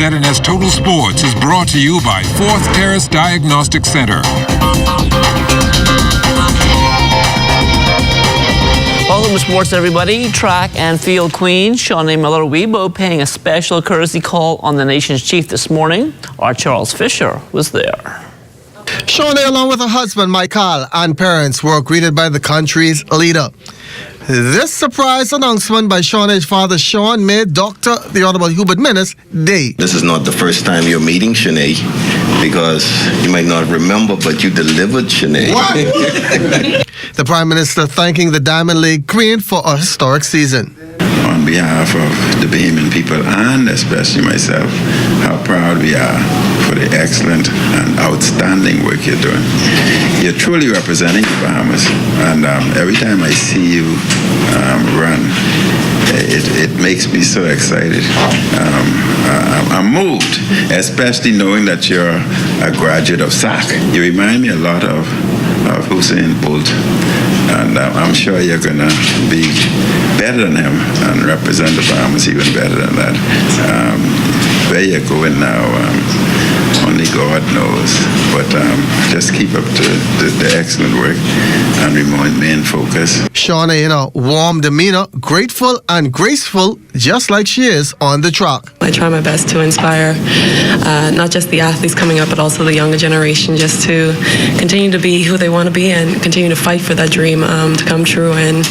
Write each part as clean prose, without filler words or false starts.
ZNS Total Sports is brought to you by Fourth Terrace Diagnostic Center. Welcome to sports, everybody. Track and field queen Shawnee Miller-Weibo paying a special courtesy call on the nation's chief this morning. Our Charles Fisher was there. Shawnee, along with her husband, Michael, and parents, were greeted by the country's leader. This surprise announcement by Shawnee's father, Sean, made Dr. the Honorable Hubert Minnis day. This is not the first time you're meeting Shanae, because you might not remember, but you delivered Shanae. The Prime Minister thanking the Diamond League Queen for a historic season. On behalf of the Bahamian people and especially myself, how proud we are for the excellent and outstanding work you're doing. You're truly representing the Bahamas, and every time I see you run, it makes me so excited. I'm moved, especially knowing that you're a graduate of SAC. You remind me a lot of Usain Bolt, and I'm sure you're going to be better than him and represent the Bahamas even better than that. Where you're going now, only God knows, but just keep up the excellent work and remain focused. Shawnee in a warm demeanor, grateful and graceful, just like she is on the track. I try my best to inspire not just the athletes coming up, but also the younger generation, just to continue to be who they want to be and continue to fight for that dream to come true. And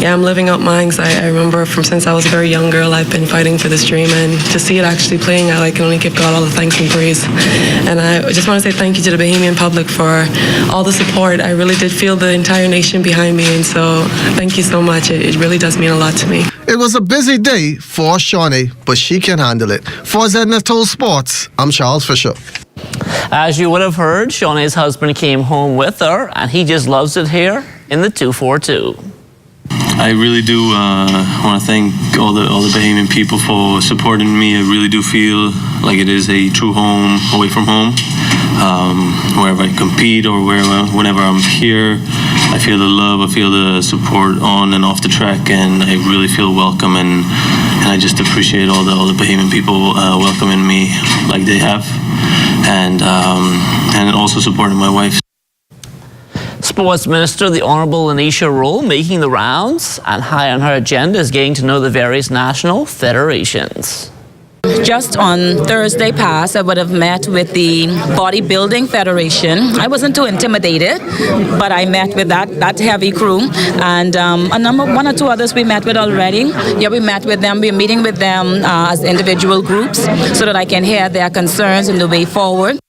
yeah, I'm living out mine. I remember from since I was a very young girl, I've been fighting for this dream, and to see it actually playing out, I can only give God all the thanks and praise. And I just want to say thank you to the Bahamian public for all the support. I really did feel the entire nation behind me, and so thank you so much. It really does mean a lot to me. It was a busy day for Shawnee, but she can handle it. For ZNS Total Sports, I'm Charles Fisher. As you would have heard, Shawnee's husband came home with her, and he just loves it here in the 242. I really do want to thank all the Bahamian people for supporting me. I really do feel like it is a true home away from home. Wherever I compete or whenever I'm here, I feel the love, I feel the support on and off the track, and I really feel welcome, and I just appreciate all the Bahamian people welcoming me like they have, and also supporting my wife. Sports Minister, the Honourable Anisha ROLLE, making the rounds, and high on her agenda is getting to know the various national federations. Just on Thursday past, I would have met with the Bodybuilding Federation. I wasn't too intimidated, but I met with that heavy crew, and one or two others we met with already. Yeah, we met with them. We're meeting with them as individual groups so that I can hear their concerns and the way forward.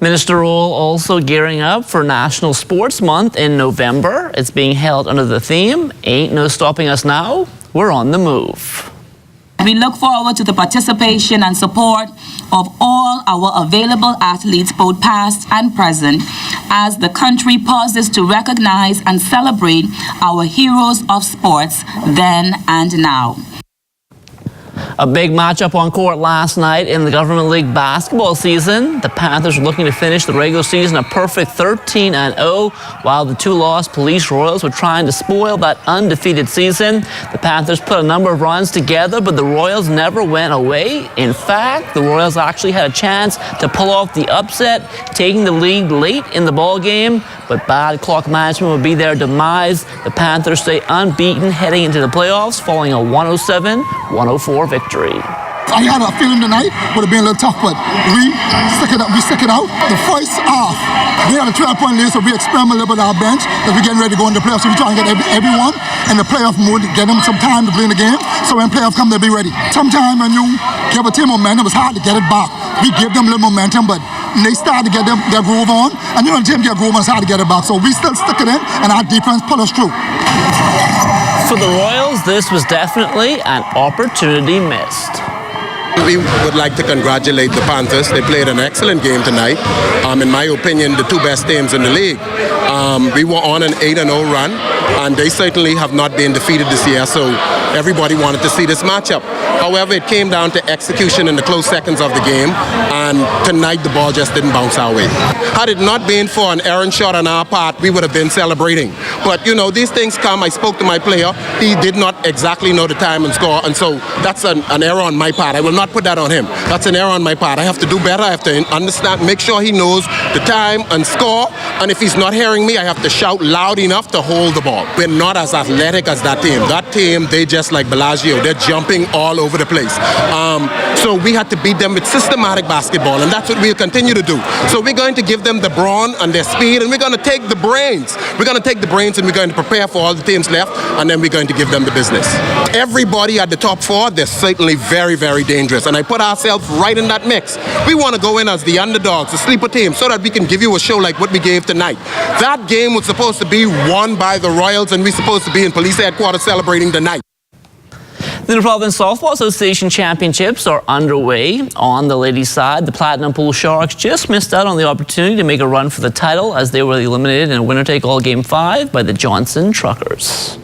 Minister ROLLE also gearing up for National Sports Month in November. It's being held under the theme, Ain't No Stopping Us Now, We're on the Move. We look forward to the participation and support of all our available athletes, both past and present, as the country pauses to recognize and celebrate our heroes of sports then and now. A big matchup on court last night in the Government League basketball season. The Panthers are looking to finish the regular season a perfect 13-0, while the two-loss Police Royals were trying to spoil that undefeated season. The Panthers put a number of runs together, but the Royals never went away. In fact, the Royals actually had a chance to pull off the upset, taking the lead late in the ball game, but bad clock management would be their demise. The Panthers stay unbeaten heading into the playoffs, following a 107-104 victory. I had a feeling tonight would have been a little tough, but we stick it out. The first half, they had a 12-point lead, so we experiment a little bit on our bench as we're getting ready to go into the playoffs. So we try and get everyone in the playoff mood, get them some time to play in the game, so when playoffs come, they'll be ready. Sometimes when you give a team momentum, it's hard to get it back. We give them a little momentum, but they start to get their groove on, and when the team get groove on, it's hard to get it back. So we still stick it in, and our defense pull us through. For the Royals, this was definitely an opportunity missed. We would like to congratulate the Panthers. They played an excellent game tonight. In my opinion, the two best teams in the league. We were on an 8-0 run, and they certainly have not been defeated this year, so everybody wanted to see this matchup. However, it came down to execution in the close seconds of the game, and tonight the ball just didn't bounce our way. Had it not been for an errant shot on our part, we would have been celebrating. But, you know, these things come. I spoke to my player. He did not exactly know the time and score, and so that's an error on my part. I will not put that on him. That's an error on my part. I have to do better. I have to understand, make sure he knows the time and score, and if he's not hearing me, I have to shout loud enough to hold the ball. We're not as athletic as that team. That team, they just like Bellagio. They're jumping all over the place. So we had to beat them with systematic basketball, and that's what we'll continue to do. So we're going to give them the brawn and their speed, and we're going to take the brains. We're going to take the brains and we're going to prepare for all the teams left, and then we're going to give them the business. Everybody at the top four, they're certainly very, very dangerous, and I put ourselves right in that mix. We want to go in as the underdogs, the sleeper team, so that we can give you a show like what we gave tonight. That game was supposed to be won by the Royals, and we're supposed to be in police headquarters celebrating tonight. The Province Softball Association Championships are underway. On the ladies' side, the Platinum Pool Sharks just missed out on the opportunity to make a run for the title as they were eliminated in a winner-take-all Game 5 by the Johnson Truckers.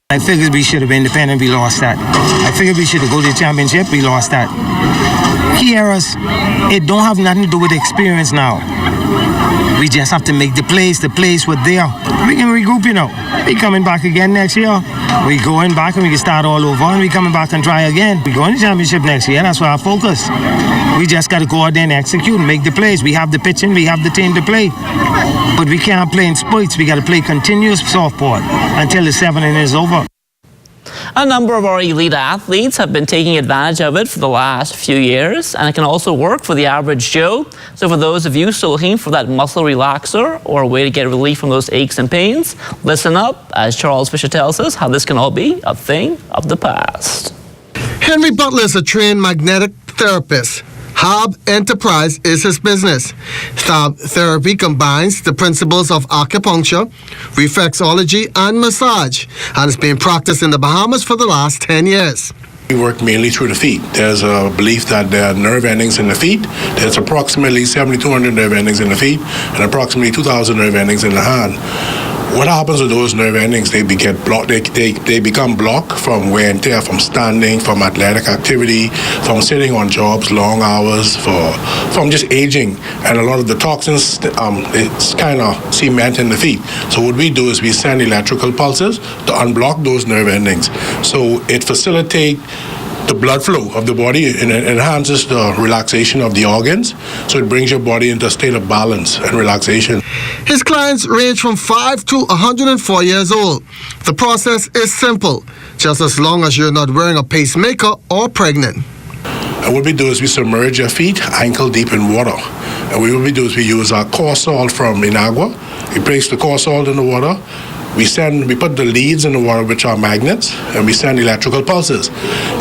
I figured we should have been independent, we lost that. I figured we should have go to the championship, we lost that. Key errors, it don't have nothing to do with experience now. We just have to make the plays were there. We can regroup, you know. We coming back again next year. We going back and we can start all over, and we coming back and try again. We going to the championship next year, that's our focus. We just got to go out there and execute and make the plays. We have the pitching, we have the team to play. But we can't play in spurts. We got to play continuous softball until the 7th inning is over. A number of our elite athletes have been taking advantage of it for the last few years, and it can also work for the average Joe. So for those of you still looking for that muscle relaxer or a way to get relief from those aches and pains, listen up as Charles Fisher tells us how this can all be a thing of the past. Henry Butler is a trained magnetic therapist. Hub Enterprise is his business. Thab therapy combines the principles of acupuncture, reflexology, and massage, and is being practiced in the Bahamas for the last 10 years. We work mainly through the feet. There's a belief that there are nerve endings in the feet. There's approximately 7,200 nerve endings in the feet and approximately 2,000 nerve endings in the hand. What happens with those nerve endings? They get blocked. They become blocked from wear and tear, from standing, from athletic activity, from sitting on jobs long hours, from just aging, and a lot of the toxins it's kind of cement in the feet. So what we do is we send electrical pulses to unblock those nerve endings. So it facilitates the blood flow of the body, and it enhances the relaxation of the organs, so it brings your body into a state of balance and relaxation. His clients range from 5 to 104 years old. The process is simple, just as long as you're not wearing a pacemaker or pregnant. And what we do is we submerge your feet ankle deep in water. And what we do is we use our coarse salt from Inagua. We place the coarse salt in the water. We put the leads in the water, which are magnets, and we send electrical pulses.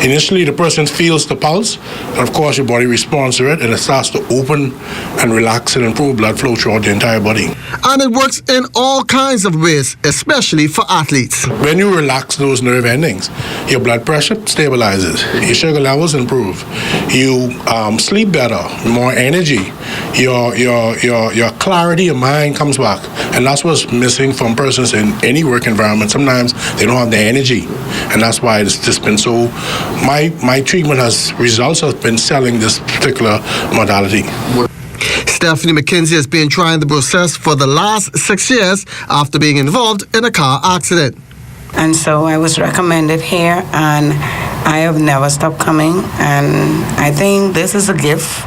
Initially, the person feels the pulse, and of course, your body responds to it, and it starts to open and relax and improve blood flow throughout the entire body. And it works in all kinds of ways, especially for athletes. When you relax those nerve endings, your blood pressure stabilizes, your sugar levels improve, you sleep better, more energy, your clarity of mind comes back, and that's what's missing from persons in any work environment. Sometimes they don't have the energy, and that's why it's just been so. My treatment results have been selling this particular modality. Stephanie McKenzie has been trying the process for the last 6 years after being involved in a car accident. And so I was recommended here, and I have never stopped coming, and I think this is a gift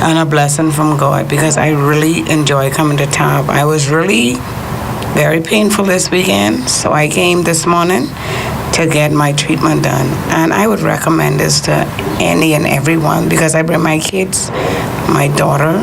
and a blessing from God, because I really enjoy coming to TAB. I was really very painful this weekend, so I came this morning to get my treatment done. And I would recommend this to any and everyone, because I bring my kids, my daughter,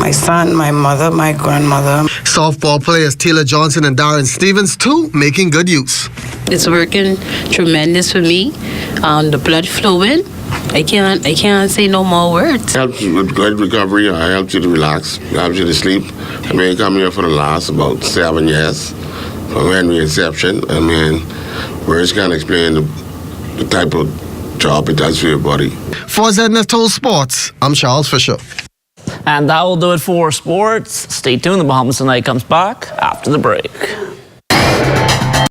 my son, my mother, my grandmother. Softball players Taylor Johnson and Darren Stevens, too, making good use. It's working tremendous for me. The blood flowing. I can't say no more words. It helps you with good recovery. It helps you to relax. It helps you to sleep. I mean, I come here for the last about 7 years from Henry inception. I mean, words can't explain the type of job it does for your body. For ZNS Total Sports, I'm Charles Fisher. And that will do it for sports. Stay tuned. The Bahamas Tonight comes back after the break.